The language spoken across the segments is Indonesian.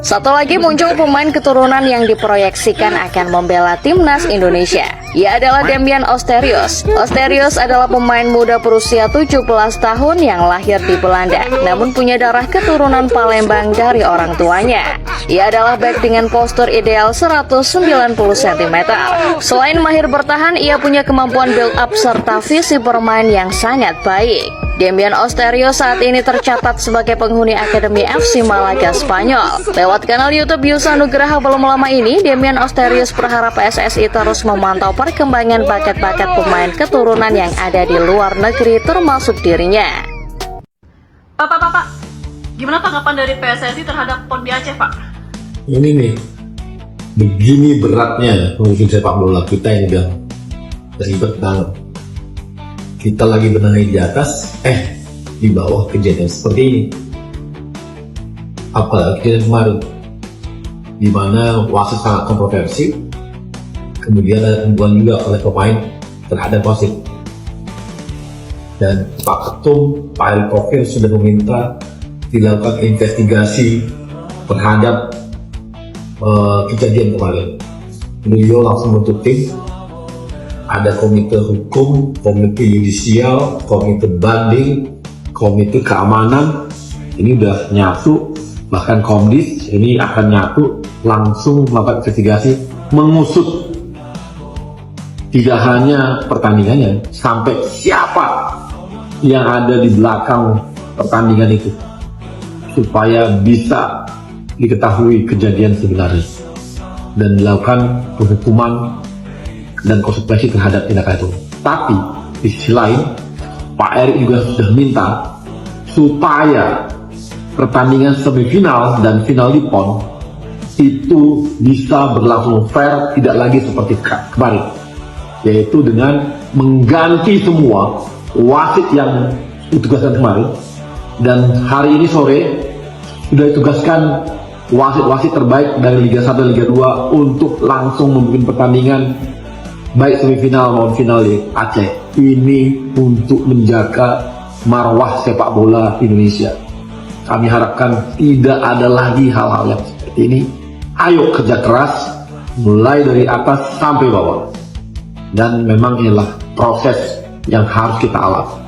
Satu lagi muncul pemain keturunan yang diproyeksikan akan membela timnas Indonesia. Ia adalah Demian Osterrius. Osterrius adalah pemain muda berusia 17 tahun yang lahir di Belanda, namun punya darah keturunan Palembang dari orang tuanya. Ia adalah bek dengan postur ideal 190 cm. Selain mahir bertahan, ia punya kemampuan build up serta visi bermain yang sangat baik. Demian Osterrius saat ini tercatat sebagai penghuni Akademi FC Malaga Spanyol. Lewat kanal YouTube Yusa Nugraha belum lama ini, Demian Osterrius berharap PSSI terus memantau perkembangan bakat-bakat pemain keturunan yang ada di luar negeri termasuk dirinya. Pak, gimana tanggapan dari PSSI terhadap PON di Aceh, Pak? Ini nih, begini beratnya mungkin sepak bola kita yang udah ribet banget. Kita lagi benahi di atas, di bawah kejadian seperti ini. Apalagi kejadian kemarin, di mana wasit sangat kontroversi, kemudian ada hubungan juga oleh pemain terhadap wasit. Dan Pak Ketum, Pak Erick Thohir sudah meminta dilakukan investigasi terhadap kejadian kemarin. Beliau langsung bentuk tim. Ada komite hukum, komite yudisial, komite banding, komite keamanan. Ini udah nyatu, bahkan Komdis ini akan nyatu, langsung melakukan investigasi, mengusut tidak hanya pertandingannya, sampai siapa yang ada di belakang pertandingan itu, supaya bisa diketahui kejadian sebenarnya dan dilakukan penghukuman dan konsekuensi terhadap tindakan itu. Tapi di sisi lain, Pak Erick juga sudah minta supaya pertandingan semifinal dan final di PON itu bisa berlangsung fair, tidak lagi seperti kemarin, yaitu dengan mengganti semua wasit yang ditugaskan kemarin. Dan hari ini sore sudah ditugaskan wasit-wasit terbaik dari Liga 1 dan Liga 2 untuk langsung memimpin pertandingan baik semifinal maupun final di Aceh. Ini untuk menjaga marwah sepak bola Indonesia. Kami harapkan tidak ada lagi hal-hal yang seperti ini. Ayo kerja keras, mulai dari atas sampai bawah. Dan memang inilah proses yang harus kita alami.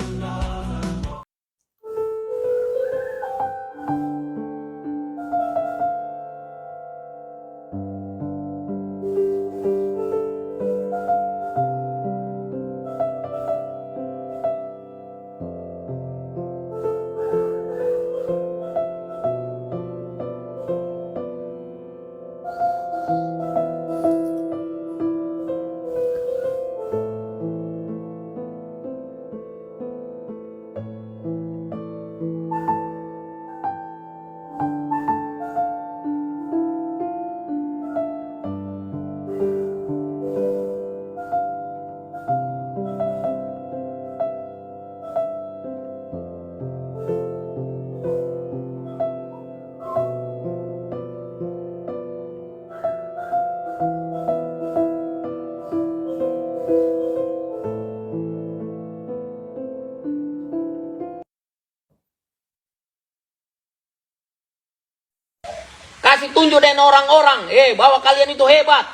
Kasih tunjuk dengan orang-orang, bahwa kalian itu hebat.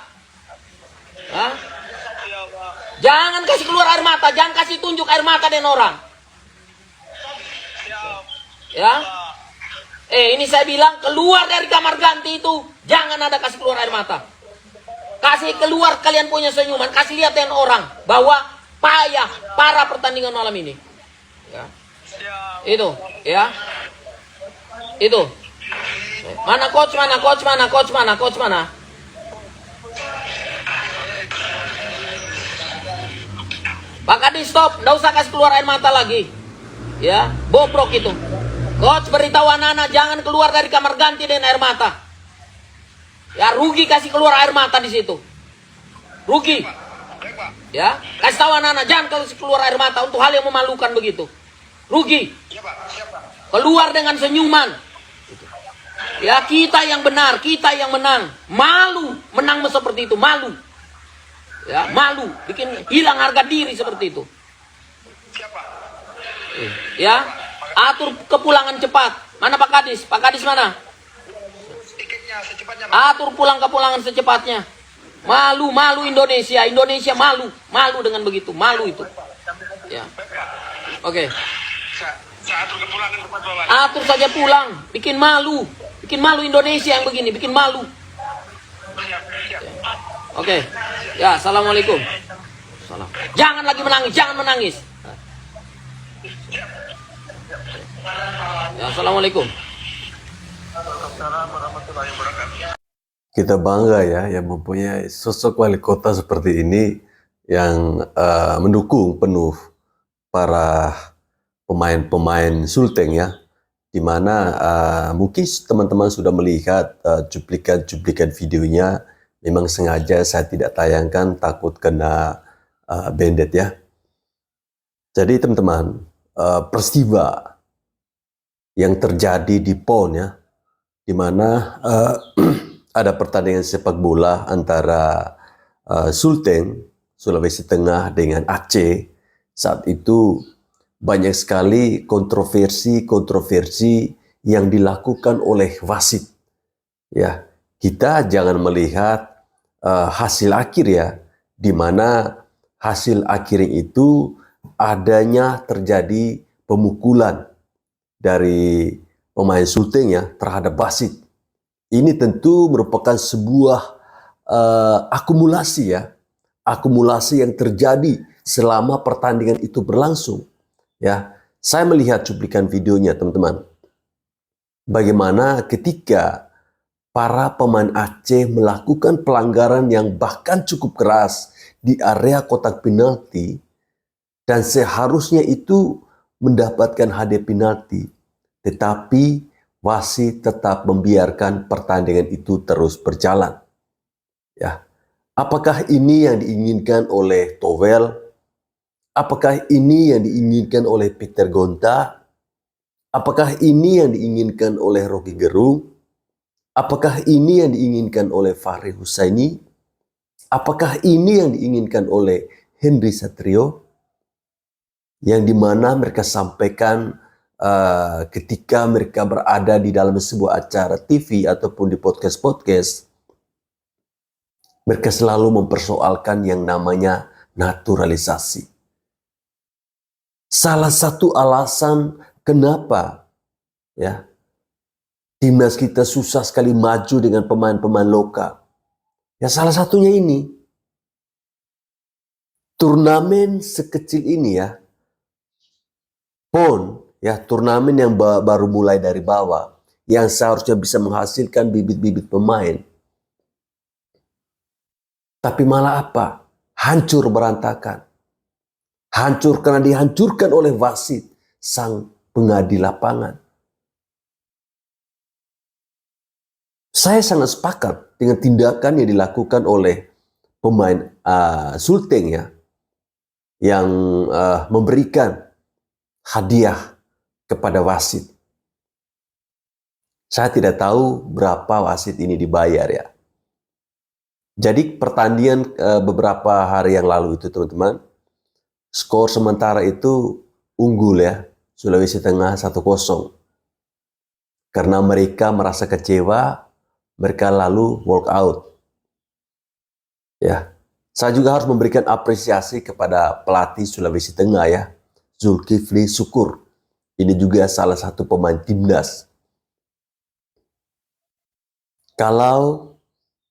Hah? Jangan kasih keluar air mata, jangan kasih tunjuk air mata dengan orang. Ya? Ini saya bilang keluar dari kamar ganti itu, jangan ada kasih keluar air mata. Kasih keluar kalian punya senyuman, kasih lihat dengan orang bahwa payah para pertandingan malam ini. Ya. Itu, ya. Itu. Mana coach mana? Pak Adi stop, nggak usah kasih keluar air mata lagi. Ya, bobrok itu. Coach beritahu anak-anak jangan keluar dari kamar ganti dengan air mata. Ya, rugi kasih keluar air mata di situ. Rugi. Ya, kasih tahu anak-anak jangan kasih keluar air mata untuk hal yang memalukan begitu. Rugi. Keluar dengan senyuman. Ya, kita yang benar, kita yang menang. Malu menang seperti itu, malu. Ya, malu, bikin hilang harga diri seperti itu. Ya, atur kepulangan cepat. Mana Pak Kadis? Pak Kadis mana? Atur pulang kepulangan secepatnya. Malu, malu Indonesia. Indonesia malu. Malu dengan begitu. Malu itu. Ya. Oke. Saya atur kepulangan tempat bawa. Atur saja pulang. Bikin malu. Bikin malu Indonesia yang begini. Bikin malu. Oke. Ya, assalamualaikum. Salam. Jangan lagi menangis. Jangan menangis. Ya, assalamualaikum. Kita bangga ya yang mempunyai sosok wali kota seperti ini yang mendukung penuh para pemain-pemain Sulteng ya, di mana mungkin teman-teman sudah melihat cuplikan-cuplikan videonya. Memang sengaja saya tidak tayangkan, takut kena bandit ya. Jadi teman-teman, peristiwa yang terjadi di PON ya, di mana ada pertandingan sepak bola antara Sulteng, Sulawesi Tengah dengan Aceh. Saat itu banyak sekali kontroversi yang dilakukan oleh wasit. Ya, kita jangan melihat hasil akhir ya, di mana hasil akhir itu adanya terjadi pemukulan dari pemain Sulteng ya terhadap wasit. Ini tentu merupakan sebuah akumulasi ya, akumulasi yang terjadi selama pertandingan itu berlangsung. Ya, saya melihat cuplikan videonya teman-teman. Bagaimana ketika para pemain Aceh melakukan pelanggaran yang bahkan cukup keras di area kotak penalti dan seharusnya itu mendapatkan hadiah penalti, tetapi wasit tetap membiarkan pertandingan itu terus berjalan. Ya, apakah ini yang diinginkan oleh Towel? Apakah ini yang diinginkan oleh Peter Gonta? Apakah ini yang diinginkan oleh Rocky Gerung? Apakah ini yang diinginkan oleh Fahri Husaini? Apakah ini yang diinginkan oleh Henry Satrio? Yang dimana mereka sampaikan ketika mereka berada di dalam sebuah acara TV ataupun di podcast-podcast, mereka selalu mempersoalkan yang namanya naturalisasi. Salah satu alasan kenapa ya timnas kita susah sekali maju dengan pemain-pemain lokal, ya salah satunya ini. Turnamen sekecil ini ya, PON ya, turnamen yang baru mulai dari bawah, yang seharusnya bisa menghasilkan bibit-bibit pemain. Tapi malah apa? Hancur berantakan. Hancur karena dihancurkan oleh wasit, sang pengadil lapangan. Saya sangat sepakat dengan tindakan yang dilakukan oleh pemain Sulteng ya, yang memberikan hadiah kepada wasit. Saya tidak tahu berapa wasit ini dibayar ya. Jadi pertandingan beberapa hari yang lalu itu teman-teman, skor sementara itu unggul ya, Sulawesi Tengah 1-0. Karena mereka merasa kecewa, mereka lalu walk out. Ya, saya juga harus memberikan apresiasi kepada pelatih Sulawesi Tengah ya, Zulkifli Syukur. Ini juga salah satu pemain timnas. Kalau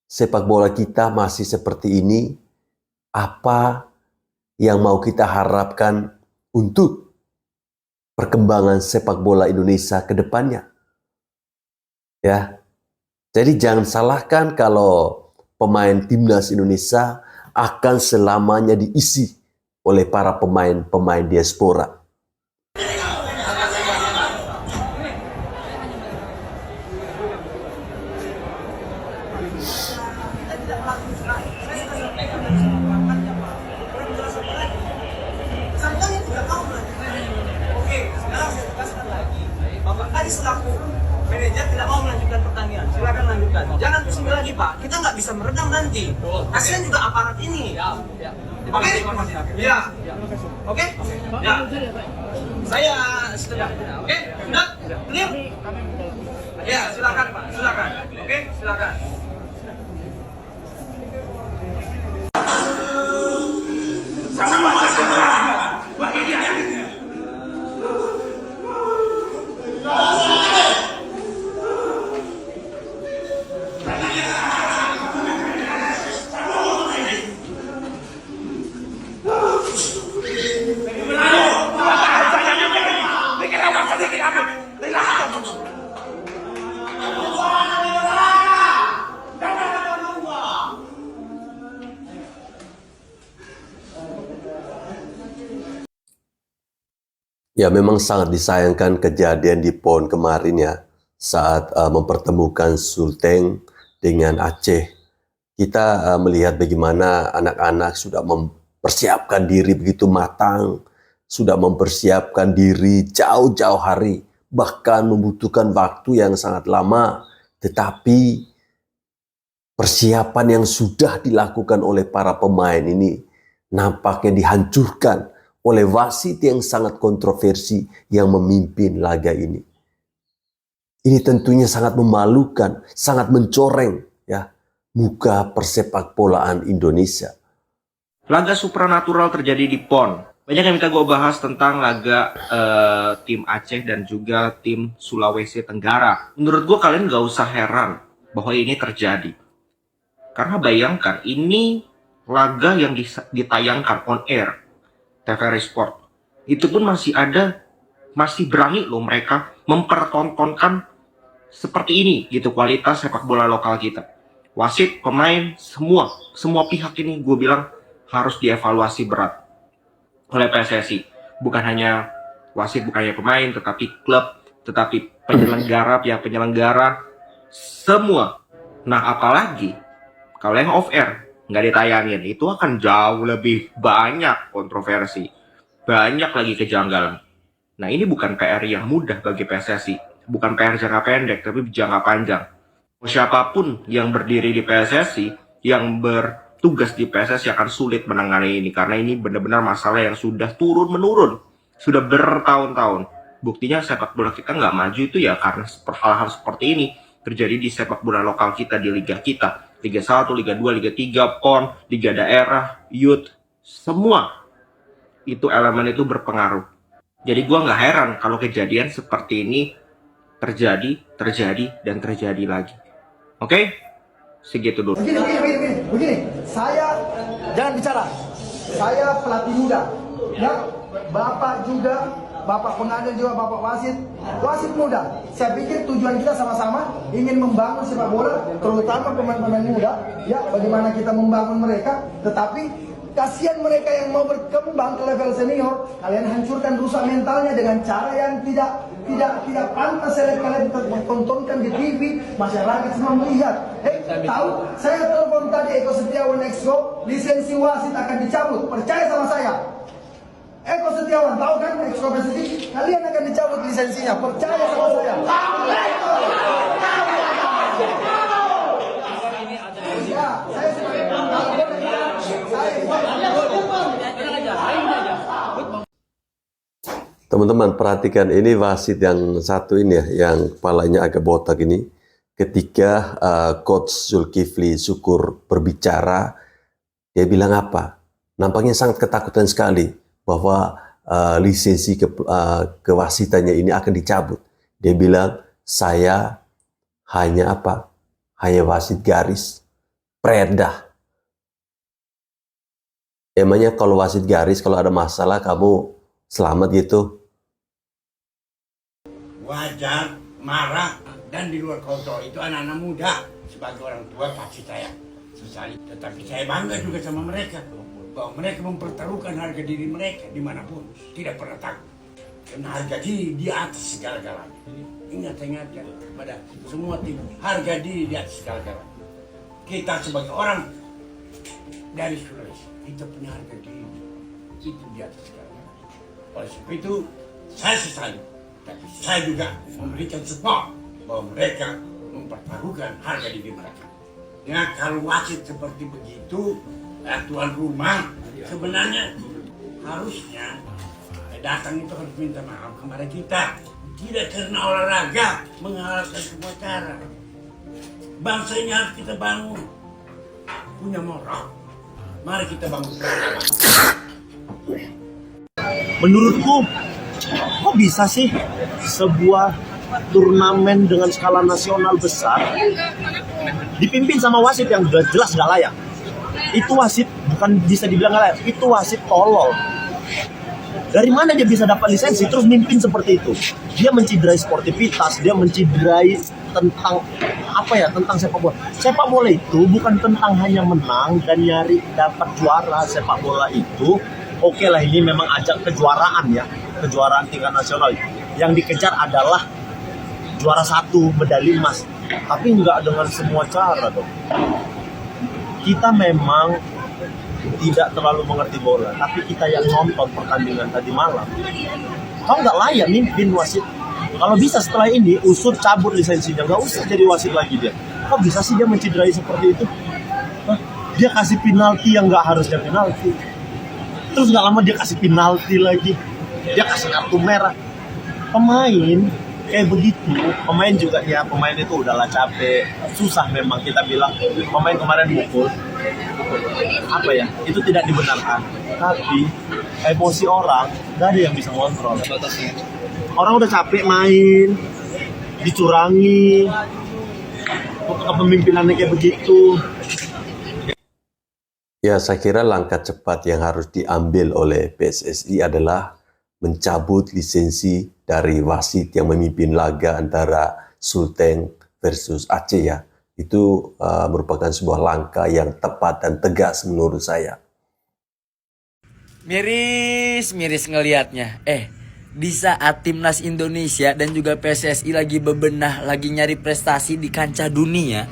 sepak bola kita masih seperti ini, apa yang mau kita harapkan untuk perkembangan sepak bola Indonesia ke depannya? Ya. Jadi jangan salahkan kalau pemain timnas Indonesia akan selamanya diisi oleh para pemain-pemain diaspora. Selaku manajer tidak mau melanjutkan pertandingan, silakan lanjutkan. Jangan pusing lagi Pak, kita nggak bisa meredam nanti. Kasihan juga aparat ini. Oke? Ya. Oke? Ya. Saya sudah. Oke? Sudah? Clear? Ya, silakan Pak, silakan. Oke, silakan. Ya, memang sangat disayangkan kejadian di PON kemarin ya, saat mempertemukan Sulteng dengan Aceh. Kita melihat bagaimana anak-anak sudah mempersiapkan diri begitu matang, sudah mempersiapkan diri jauh-jauh hari, bahkan membutuhkan waktu yang sangat lama. Tetapi persiapan yang sudah dilakukan oleh para pemain ini nampaknya dihancurkan oleh wasit yang sangat kontroversi yang memimpin laga ini. Ini tentunya sangat memalukan, sangat mencoreng ya muka persepak bolaan Indonesia. Laga supranatural terjadi di PON. Banyak yang minta gue bahas tentang laga tim Aceh dan juga tim Sulawesi Tenggara. Menurut gue kalian gak usah heran bahwa ini terjadi. Karena bayangkan ini laga yang ditayangkan on air TVRI Sport. Itu pun masih berani loh mereka mempertontonkan seperti ini gitu kualitas sepak bola lokal kita. Wasit, pemain, semua pihak ini gue bilang harus dievaluasi berat oleh PSSI. Bukan hanya wasit, bukan hanya pemain, tetapi klub, tetapi penyelenggara, pihak penyelenggara, semua. Nah, apalagi kalau yang off air nggak ditayangin, itu akan jauh lebih banyak kontroversi, banyak lagi kejanggalan. Nah, ini bukan PR yang mudah bagi PSSI, bukan PR jangka pendek, tapi jangka panjang. Siapapun yang berdiri di PSSI, yang bertugas di PSSI akan sulit menangani ini, karena ini benar-benar masalah yang sudah turun-menurun, sudah bertahun-tahun. Buktinya sepak bola kita nggak maju itu ya karena hal-hal seperti ini terjadi di sepak bola lokal kita, di liga kita. Liga 1, Liga 2, Liga 3, PON, Liga Daerah, Youth, semua itu elemen itu berpengaruh. Jadi gue nggak heran kalau kejadian seperti ini terjadi, dan terjadi lagi. Oke? Segitu dulu. Begini, saya jangan bicara. Saya pelatih muda. Ya, Bapak juga, Bapak pengadil juga, Bapak wasit muda. Saya pikir tujuan kita sama-sama ingin membangun sepak bola, terutama pemain-pemain muda. Ya, bagaimana kita membangun mereka, tetapi kasihan mereka yang mau berkembang ke level senior, kalian hancurkan, rusak mentalnya dengan cara yang tidak pantas. Kalian tontonkan di TV, masyarakat semua melihat. Tahu? Saya telepon tadi Eko Setiawan Exco, lisensi wasit akan dicabut. Percaya sama saya. Eko Setiawan, tahu kan Exco PSSI? Kalian akan dicabut lisensinya. Percaya sama saya. Ya, saya sebagai Teman-teman perhatikan ini wasit yang satu ini ya, yang kepalanya agak botak ini. Ketika Coach Zulkifli Syukur berbicara, dia bilang apa? Nampaknya sangat ketakutan sekali bahwa lisensi kewasitannya ini akan dicabut. Dia bilang, saya hanya apa? Hanya wasit garis, predah. Emangnya kalau wasit garis, kalau ada masalah kamu selamat gitu? Wajar, marah, dan di luar kontrol itu anak-anak muda. Sebagai orang tua pasti saya sesali. Tetapi saya bangga juga sama mereka. Bahwa mereka mempertaruhkan harga diri mereka dimanapun. Tidak pernah takut. Karena harga diri di atas segala-galanya. Ingat pada semua tim. Harga diri di atas segala-galanya. Kita sebagai orang dari Sulawesi, kita punya harga diri. Itu di atas segala-galanya. Oleh sebab itu, saya sesali. Tapi saya juga memberikan support bahwa mereka mempertaruhkan harga diri mereka. Ya, kalau wasit seperti begitu, tuan rumah sebenarnya harusnya datang itu harus minta maaf kepada kita. Tidak karena olahraga menghalalkan semua cara. Bangsa ini harus kita bangun. Punya moral. Mari kita bangun. Menurutku, kok bisa sih sebuah turnamen dengan skala nasional besar dipimpin sama wasit yang jelas gak layak? Itu wasit bukan bisa dibilang gak layak, itu wasit tolol. Dari mana dia bisa dapat lisensi terus mimpin seperti itu? Dia menciderai sportivitas, dia menciderai tentang tentang sepak bola. Sepak bola itu bukan tentang hanya menang dan nyari dapat juara. Sepak bola itu oke lah, ini memang ajang kejuaraan ya, kejuaraan tingkat nasional. Yang dikejar adalah juara 1, medali emas. Tapi nggak dengan semua cara dong. Kita memang tidak terlalu mengerti bola, tapi kita yang nonton pertandingan tadi malam, kau nggak layak mimpin wasit. Kalau bisa setelah ini Usur cabut lisensinya, nggak usah jadi wasit lagi dia. Kok bisa sih dia menciderai seperti itu? Dia kasih penalti yang nggak harusnya penalti. Terus nggak lama dia kasih penalti lagi, dia kasih kartu merah. Pemain kayak begitu, pemain juga ya, pemain itu udahlah capek, susah memang kita bilang pemain kemarin mukul, itu tidak dibenarkan. Tapi emosi orang nggak ada yang bisa ngontrol. Orang udah capek main, dicurangi, kepemimpinannya kayak begitu. Ya, saya kira langkah cepat yang harus diambil oleh PSSI adalah mencabut lisensi dari wasit yang memimpin laga antara Sulteng versus Aceh ya. Itu merupakan sebuah langkah yang tepat dan tegas menurut saya. Miris ngelihatnya. Di saat timnas Indonesia dan juga PSSI lagi bebenah, lagi nyari prestasi di kancah dunia,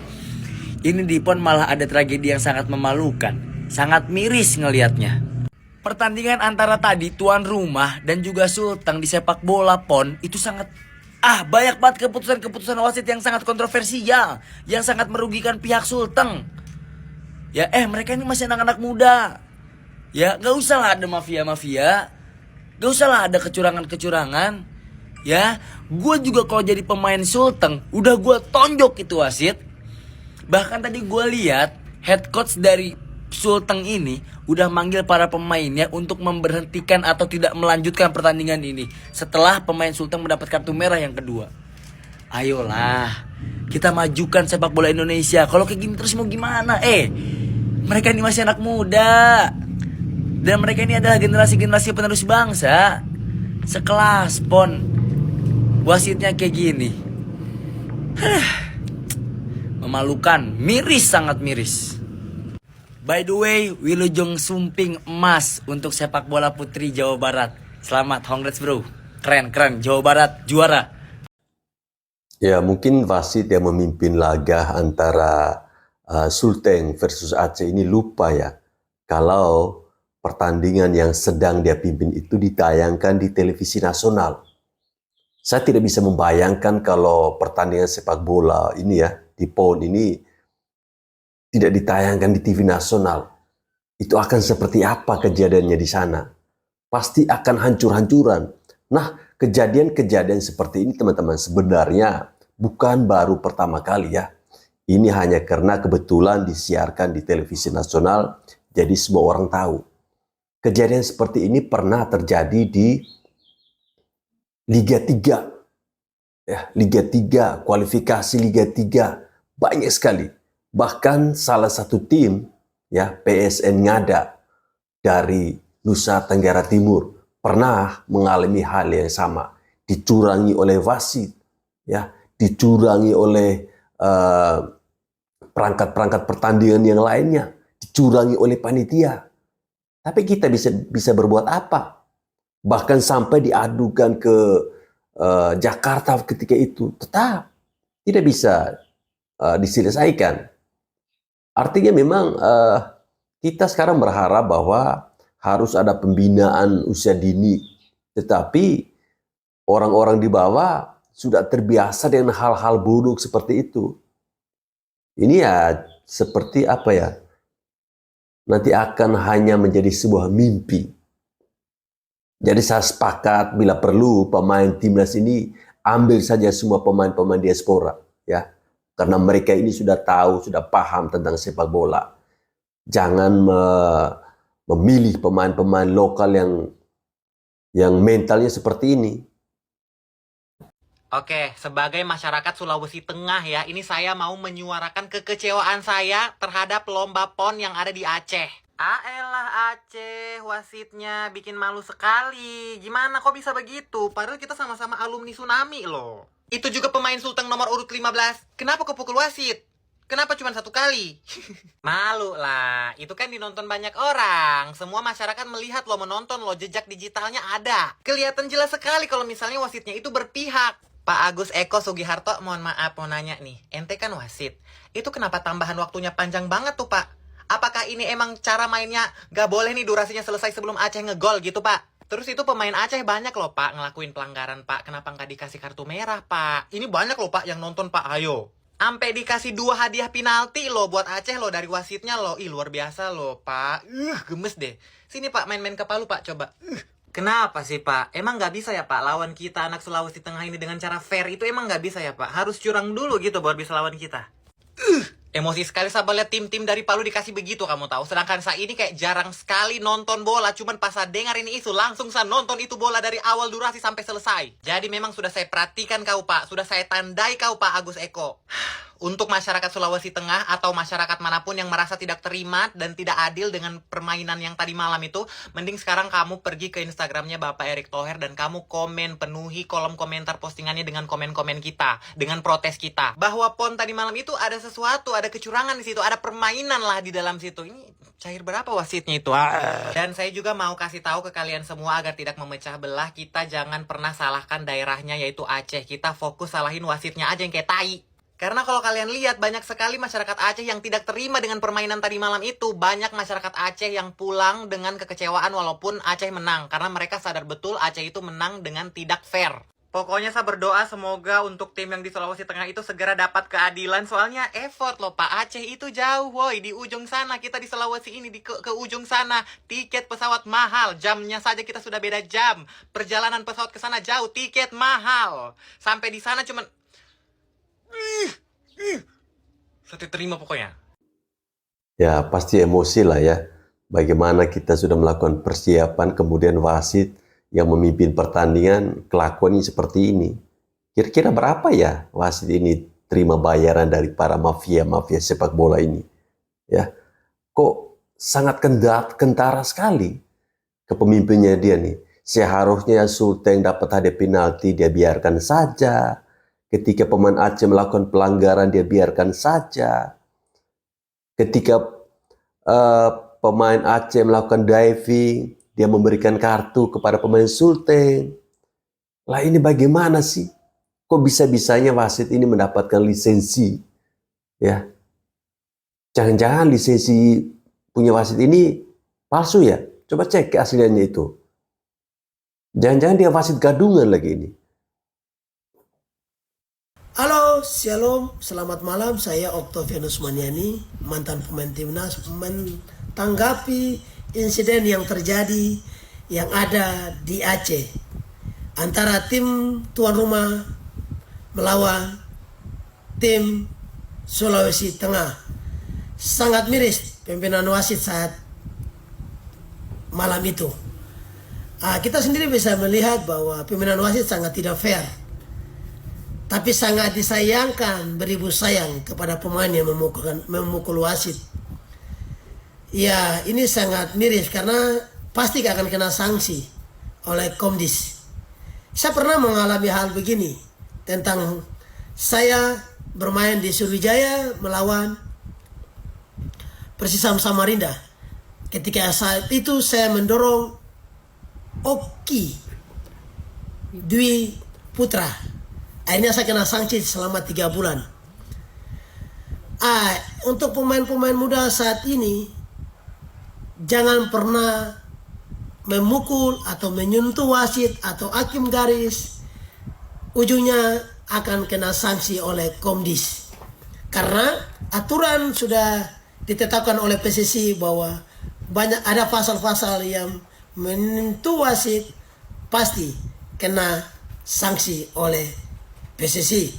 ini di PON malah ada tragedi yang sangat memalukan. Sangat miris ngelihatnya. Pertandingan antara tadi tuan rumah dan juga Sulteng di sepak bola PON itu sangat banyak banget keputusan-keputusan wasit yang sangat kontroversial, yang sangat merugikan pihak Sulteng. Ya mereka ini masih anak-anak muda. Ya gak usah lah ada mafia-mafia, gak usah lah ada kecurangan-kecurangan. Ya gue juga kalau jadi pemain Sulteng udah gue tonjok itu wasit. Bahkan tadi gue lihat head coach dari Sulteng ini udah manggil para pemainnya untuk memberhentikan atau tidak melanjutkan pertandingan ini setelah pemain Sulteng mendapat kartu merah yang kedua. Ayolah, kita majukan sepak bola Indonesia. Kalau kayak gini terus mau gimana? Mereka ini masih anak muda. Dan mereka ini adalah generasi-generasi penerus bangsa. Sekelas PON, wasitnya kayak gini. Memalukan, miris, sangat miris. By the way, Wilujeng Sumping emas untuk sepak bola putri Jawa Barat. Selamat, congrats bro. Keren, Jawa Barat juara. Ya, mungkin wasit yang memimpin laga antara Sulteng versus Aceh ini lupa ya, kalau pertandingan yang sedang dia pimpin itu ditayangkan di televisi nasional. Saya tidak bisa membayangkan kalau pertandingan sepak bola ini ya, di PON ini tidak ditayangkan di TV nasional. Itu akan seperti apa kejadiannya di sana? Pasti akan hancur-hancuran. Nah, kejadian-kejadian seperti ini teman-teman sebenarnya bukan baru pertama kali ya. Ini hanya karena kebetulan disiarkan di televisi nasional, jadi semua orang tahu. Kejadian seperti ini pernah terjadi di Liga 3. Ya, Liga 3, kualifikasi Liga 3. Banyak sekali. Bahkan salah satu tim, ya PSN Ngada dari Nusa Tenggara Timur pernah mengalami hal yang sama. Dicurangi oleh wasit, ya, dicurangi oleh perangkat-perangkat pertandingan yang lainnya, dicurangi oleh panitia. Tapi kita bisa berbuat apa? Bahkan sampai diadukan ke Jakarta ketika itu, tetap tidak bisa diselesaikan. Artinya memang kita sekarang berharap bahwa harus ada pembinaan usia dini. Tetapi orang-orang di bawah sudah terbiasa dengan hal-hal buruk seperti itu. Ini ya seperti apa ya? Nanti akan hanya menjadi sebuah mimpi. Jadi saya sepakat bila perlu pemain timnas ini ambil saja semua pemain-pemain diaspora, ya. Karena mereka ini sudah tahu, sudah paham tentang sepak bola. Jangan memilih pemain-pemain lokal yang mentalnya seperti ini. Oke, sebagai masyarakat Sulawesi Tengah ya, ini saya mau menyuarakan kekecewaan saya terhadap lomba PON yang ada di Aceh. Aelah Aceh, wasitnya bikin malu sekali. Gimana kok bisa begitu? Padahal kita sama-sama alumni tsunami loh. Itu juga pemain Sulteng nomor urut 15. Kenapa kok pukul wasit? Kenapa cuma 1 kali? Malu lah, itu kan dinonton banyak orang. Semua masyarakat melihat lo menonton lo, jejak digitalnya ada. Kelihatan jelas sekali kalau misalnya wasitnya itu berpihak. Pak Agus Eko Sugiharto, mohon maaf mau nanya nih. Ente kan wasit. Itu kenapa tambahan waktunya panjang banget tuh Pak? Apakah ini emang cara mainnya gak boleh nih durasinya selesai sebelum Aceh ngegol gitu Pak? Terus itu pemain Aceh banyak loh Pak ngelakuin pelanggaran Pak. Kenapa nggak dikasih kartu merah Pak? Ini banyak loh Pak yang nonton Pak, ayo. Sampai dikasih 2 hadiah penalti loh buat Aceh loh dari wasitnya loh. Ih luar biasa loh Pak. Gemes deh. Sini Pak main-main ke Palu Pak coba. Kenapa sih Pak? Emang nggak bisa ya Pak lawan kita anak Sulawesi Tengah ini dengan cara fair itu emang nggak bisa ya Pak? Harus curang dulu gitu baru bisa lawan kita. Emosi sekali sabar lihat tim-tim dari Palu dikasih begitu kamu tahu. Sedangkan saya ini kayak jarang sekali nonton bola. Cuman pas saya dengar ini isu langsung saya nonton itu bola dari awal durasi sampai selesai. Jadi memang sudah saya perhatikan kau Pak. Sudah saya tandai kau Pak Agus Eko. Untuk masyarakat Sulawesi Tengah atau masyarakat manapun yang merasa tidak terima dan tidak adil dengan permainan yang tadi malam itu, mending sekarang kamu pergi ke Instagramnya Bapak Erick Thohir dan kamu komen, penuhi kolom komentar postingannya dengan komen-komen kita, dengan protes kita. Bahwa PON tadi malam itu ada sesuatu, ada kecurangan di situ, ada permainan lah di dalam situ. Ini cair berapa wasitnya itu? Dan saya juga mau kasih tahu ke kalian semua agar tidak memecah belah, kita jangan pernah salahkan daerahnya yaitu Aceh. Kita fokus salahin wasitnya aja yang kayak tai. Karena kalau kalian lihat banyak sekali masyarakat Aceh yang tidak terima dengan permainan tadi malam itu. Banyak masyarakat Aceh yang pulang dengan kekecewaan walaupun Aceh menang. Karena mereka sadar betul Aceh itu menang dengan tidak fair. Pokoknya saya berdoa semoga untuk tim yang di Sulawesi Tengah itu segera dapat keadilan. Soalnya effort loh Pak, Aceh itu jauh woi. Di ujung sana, kita di Sulawesi ini ke ujung sana. Tiket pesawat mahal, jamnya saja kita sudah beda jam. Perjalanan pesawat ke sana jauh, tiket mahal. Sampai di sana cuman saya terima pokoknya. Ya pasti emosi lah ya. Bagaimana kita sudah melakukan persiapan kemudian wasit yang memimpin pertandingan kelakuannya seperti ini. Kira-kira berapa ya wasit ini terima bayaran dari para mafia-mafia sepak bola ini? Ya, kok sangat kentara sekali kepemimpinnya dia nih. Seharusnya Sulteng dapat hadiah penalti dia biarkan saja. Ketika pemain Aceh melakukan pelanggaran dia biarkan saja. Ketika pemain Aceh melakukan diving dia memberikan kartu kepada pemain Sulteng. Lah ini bagaimana sih? Kok bisa-bisanya wasit ini mendapatkan lisensi? Ya, jangan-jangan lisensi punya wasit ini palsu ya? Coba cek keasliannya itu. Jangan-jangan dia wasit gadungan lagi ini. Halo, shalom, selamat malam. Saya Oktavianus Maniani, mantan pemain timnas, menanggapi insiden yang terjadi yang ada di Aceh antara tim tuan rumah melawan tim Sulawesi Tengah. Sangat miris pimpinan wasit saat malam itu. Kita sendiri bisa melihat bahwa pimpinan wasit sangat tidak fair. Tapi sangat disayangkan, beribu sayang kepada pemain yang memukul wasit. Ya, ini sangat miris karena pasti akan kena sanksi oleh Komdis. Saya pernah mengalami hal begini tentang saya bermain di Sriwijaya melawan Persisam Samarinda. Ketika saat itu saya mendorong Oki Dwi Putra. Akhirnya saya kena sanksi selama 3 bulan. Untuk pemain-pemain muda saat ini, jangan pernah memukul atau menyentuh wasit atau hakim garis. Ujungnya akan kena sanksi oleh Komdis. Karena aturan sudah ditetapkan oleh PSSI bahwa ada pasal-pasal yang menyentuh wasit pasti kena sanksi oleh PSSI.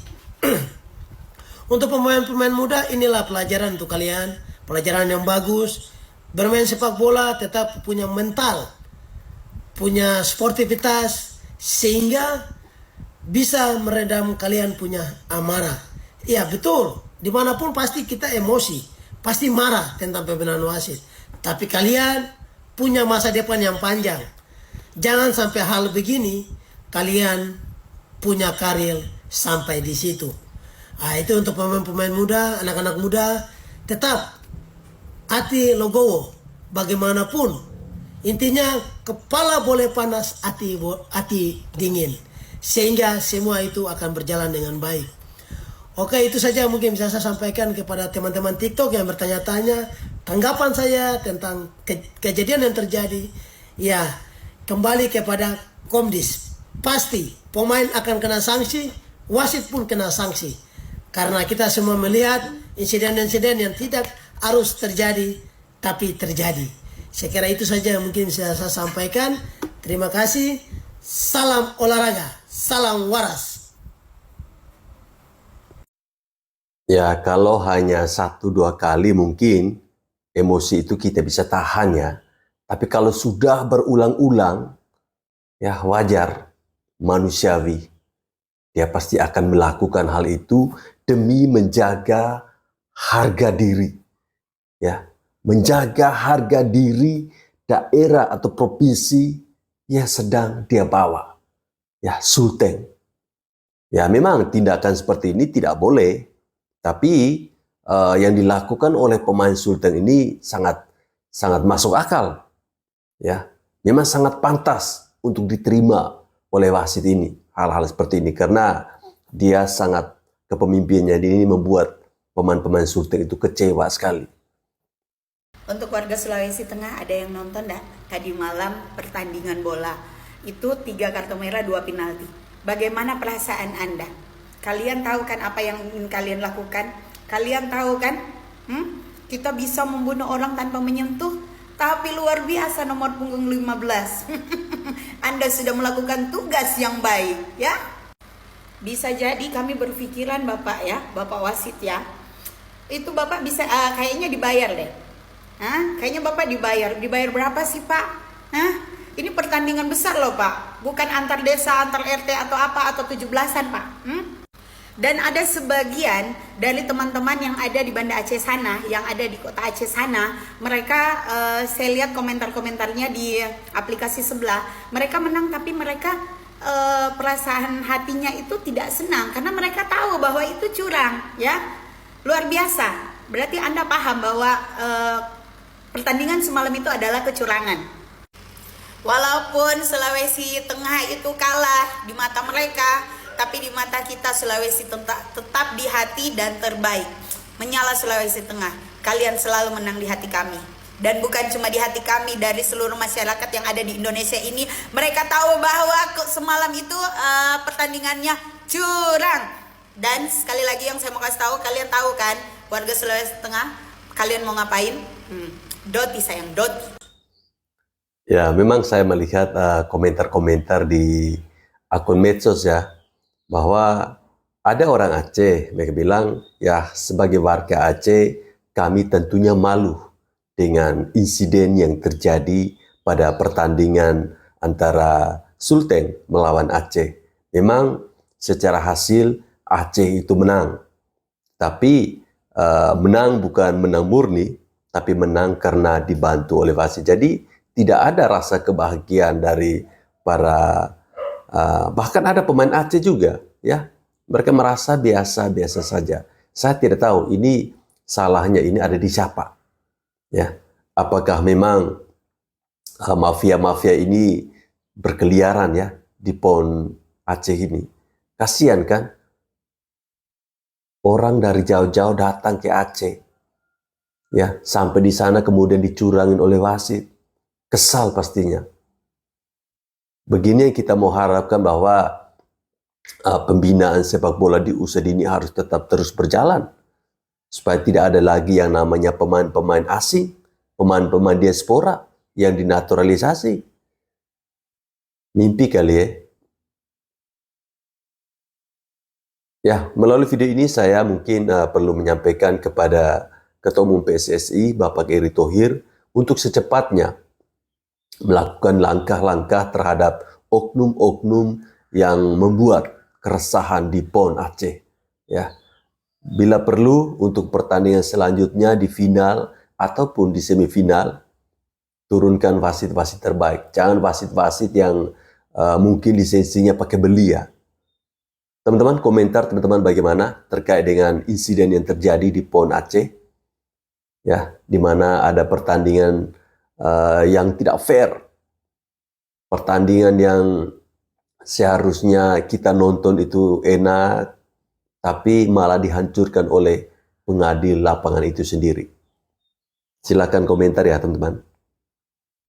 Untuk pemain-pemain muda, inilah pelajaran untuk kalian. Pelajaran yang bagus. Bermain sepak bola tetap punya mental, punya sportivitas, sehingga bisa meredam kalian punya amarah. Iya betul, dimanapun pasti kita emosi, pasti marah tentang pembenahan wasit. Tapi kalian punya masa depan yang panjang. Jangan sampai hal begini, kalian punya karir sampai di situ. Nah, itu untuk pemain-pemain muda, anak-anak muda, tetap hati logowo. Bagaimanapun, intinya kepala boleh panas, hati dingin. Sehingga semua itu akan berjalan dengan baik. Oke, itu saja mungkin bisa saya sampaikan kepada teman-teman TikTok yang bertanya-tanya. Tanggapan saya tentang kejadian yang terjadi. Ya, kembali kepada Komdis. Pasti pemain akan kena sanksi, wasit pun kena sanksi. Karena kita semua melihat insiden-insiden yang tidak harus terjadi, tapi terjadi. Saya kira itu saja yang mungkin bisa saya sampaikan. Terima kasih. Salam olahraga, salam waras. Ya, kalau hanya 1-2 kali mungkin emosi itu kita bisa tahan ya. Tapi kalau sudah berulang-ulang, ya wajar, manusiawi. Dia pasti akan melakukan hal itu demi menjaga harga diri. Ya, menjaga harga diri daerah atau provinsi yang sedang dia bawa. Ya, Sulteng. Ya, memang tindakan seperti ini tidak boleh. Tapi yang dilakukan oleh pemain Sulteng ini sangat masuk akal. Ya, memang sangat pantas untuk diterima oleh wasit ini. Hal-hal seperti ini karena dia sangat kepemimpinannya ini membuat pemain-pemain Sulteng itu kecewa sekali. Untuk warga Sulawesi Tengah ada yang nonton enggak? Tadi malam pertandingan bola itu 3 kartu merah 2 penalti. Bagaimana perasaan Anda? Kalian tahu kan apa yang ingin kalian lakukan? Kalian tahu kan? Kita bisa membunuh orang tanpa menyentuh, tapi luar biasa nomor punggung 15. Anda sudah melakukan tugas yang baik, ya? Bisa jadi kami berpikiran Bapak ya, Bapak wasit ya. Itu Bapak bisa kayaknya dibayar deh. Kayaknya Bapak dibayar. Dibayar berapa sih, Pak? Ini pertandingan besar loh, Pak. Bukan antar desa, antar RT atau apa atau 17-an, Pak. Dan ada sebagian dari teman-teman yang ada di Banda Aceh sana, yang ada di kota Aceh sana, mereka saya lihat komentar-komentarnya di aplikasi sebelah, mereka menang tapi mereka perasaan hatinya itu tidak senang karena mereka tahu bahwa itu curang, ya. Luar biasa. Berarti Anda paham bahwa pertandingan semalam itu adalah kecurangan. Walaupun Sulawesi Tengah itu kalah di mata mereka, tapi di mata kita Sulawesi tetap di hati dan terbaik. Menyala Sulawesi Tengah. Kalian selalu menang di hati kami. Dan bukan cuma di hati kami, dari seluruh masyarakat yang ada di Indonesia ini. Mereka tahu bahwa semalam itu pertandingannya curang. Dan sekali lagi yang saya mau kasih tahu, kalian tahu kan, warga Sulawesi Tengah, kalian mau ngapain? Doti sayang, doti. Ya, memang saya melihat komentar-komentar di akun medsos ya, bahwa ada orang Aceh, mereka bilang, ya sebagai warga Aceh, kami tentunya malu dengan insiden yang terjadi pada pertandingan antara Sulteng melawan Aceh. Memang secara hasil Aceh itu menang, tapi menang bukan menang murni, tapi menang karena dibantu oleh wasit. Jadi tidak ada rasa kebahagiaan dari para bahkan ada pemain Aceh juga, ya. Mereka merasa biasa-biasa saja. Saya tidak tahu ini salahnya ini ada di siapa, ya. Apakah memang mafia-mafia ini berkeliaran ya di PON Aceh ini? Kasihan kan? Orang dari jauh-jauh datang ke Aceh, ya, sampai di sana kemudian dicurangin oleh wasit. Kesal pastinya. Begini yang kita mau harapkan bahwa pembinaan sepak bola di usia dini harus tetap terus berjalan. Supaya tidak ada lagi yang namanya pemain-pemain asing, pemain-pemain diaspora yang dinaturalisasi. Mimpi kali ya. Ya, melalui video ini saya mungkin perlu menyampaikan kepada Ketua Umum PSSI, Bapak Erick Thohir, untuk secepatnya melakukan langkah-langkah terhadap oknum-oknum yang membuat keresahan di PON Aceh. Ya, bila perlu untuk pertandingan selanjutnya di final ataupun di semifinal, turunkan wasit-wasit terbaik. Jangan wasit-wasit yang mungkin lisensinya pakai beli ya. Teman-teman, komentar teman-teman bagaimana terkait dengan insiden yang terjadi di PON Aceh, ya, di mana ada pertandingan yang tidak fair, pertandingan yang seharusnya kita nonton itu enak, tapi malah dihancurkan oleh pengadil lapangan itu sendiri. Silakan komentar ya teman-teman.